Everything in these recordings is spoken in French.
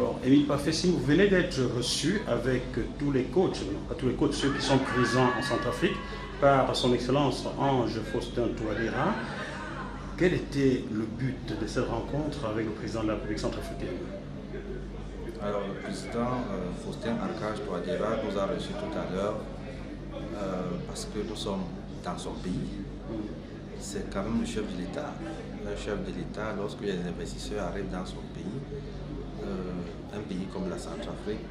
Alors, Émile Parfait-Sim, vous venez d'être reçu avec tous les coachs, pas tous les coachs, ceux qui sont présents en Centrafrique, par son Excellence Ange Faustin Touadéra. Quel était le but de cette rencontre avec le président de la République centrafricaine? Alors, le président Faustin Archange Touadéra nous a reçus tout à l'heure parce que nous sommes dans son pays. C'est quand même le chef de l'État. Le chef de l'État, lorsque les investisseurs arrivent dans son pays, un pays comme la Centrafrique,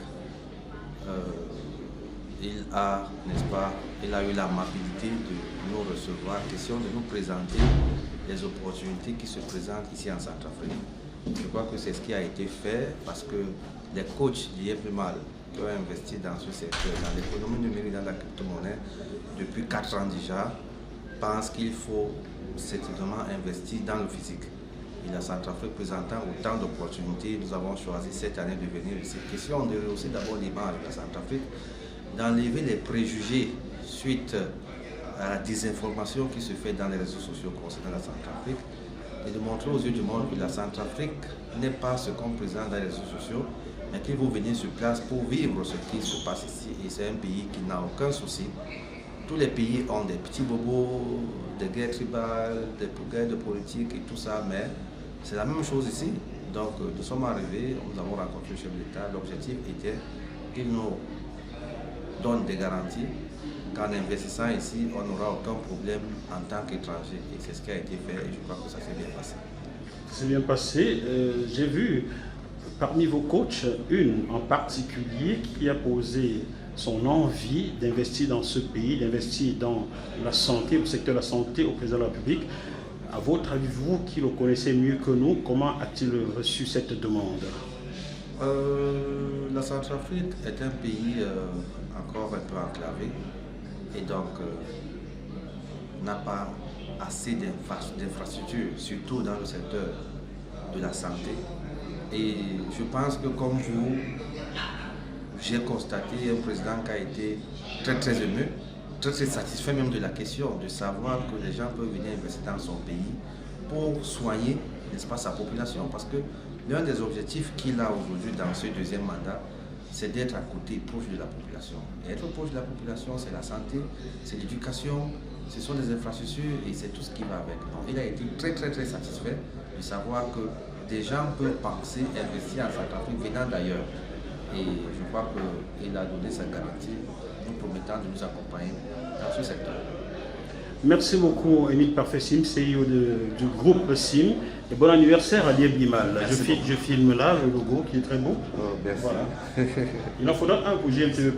il a, n'est-ce pas, il a eu l'amabilité de nous recevoir, question de nous présenter les opportunités qui se présentent ici en Centrafrique. Je crois que c'est ce qui a été fait parce que les coachs d'IFMAL qui ont investi dans ce secteur, dans l'économie numérique, dans la crypto-monnaie, depuis 4 ans déjà, pensent qu'il faut certainement investir dans le physique. Et la Centrafrique présentant autant d'opportunités, nous avons choisi cette année de venir ici. Question de rehausser d'abord l'image de la Centrafrique, d'enlever les préjugés suite à la désinformation qui se fait dans les réseaux sociaux concernant la Centrafrique et de montrer aux yeux du monde que la Centrafrique n'est pas ce qu'on présente dans les réseaux sociaux, mais qu'il faut venir sur place pour vivre ce qui se passe ici. Et c'est un pays qui n'a aucun souci. Tous les pays ont des petits bobos, des guerres tribales, des guerres de politique et tout ça, mais c'est la même chose ici. Donc nous sommes arrivés, nous avons rencontré le chef de l'État. L'objectif était qu'il nous donne des garanties qu'en investissant ici, on n'aura aucun problème en tant qu'étranger. Et c'est ce qui a été fait et je crois que ça s'est bien passé. C'est bien passé. J'ai vu parmi vos coachs une en particulier qui a posé son envie d'investir dans ce pays, d'investir dans la santé, le secteur de la santé au président de la République. À votre avis, vous qui le connaissez mieux que nous, comment a-t-il reçu cette demande? La Centrafrique est un pays encore un peu enclavé et donc n'a pas assez d'infrastructures, surtout dans le secteur de la santé. Et je pense que comme vous, j'ai constaté un président qui a été très ému, très satisfait même de la question, de savoir que les gens peuvent venir investir dans son pays pour soigner, n'est-ce pas, sa population. Parce que l'un des objectifs qu'il a aujourd'hui dans ce deuxième mandat, c'est d'être à côté, proche de la population. Et être proche de la population, c'est la santé, c'est l'éducation, ce sont les infrastructures et c'est tout ce qui va avec. Donc il a été très satisfait de savoir que des gens peuvent penser investir en Centrafrique venant d'ailleurs. Et je crois qu'il a donné sa garantie, nous promettant de nous accompagner dans ce secteur. Merci beaucoup, Émile Parfait-Sim, CEO du groupe SIM. Et bon anniversaire à Lieb-Limal. Je filme là le logo qui est très beau. Oh, merci. Voilà. Il en faudra un pour GMTV+.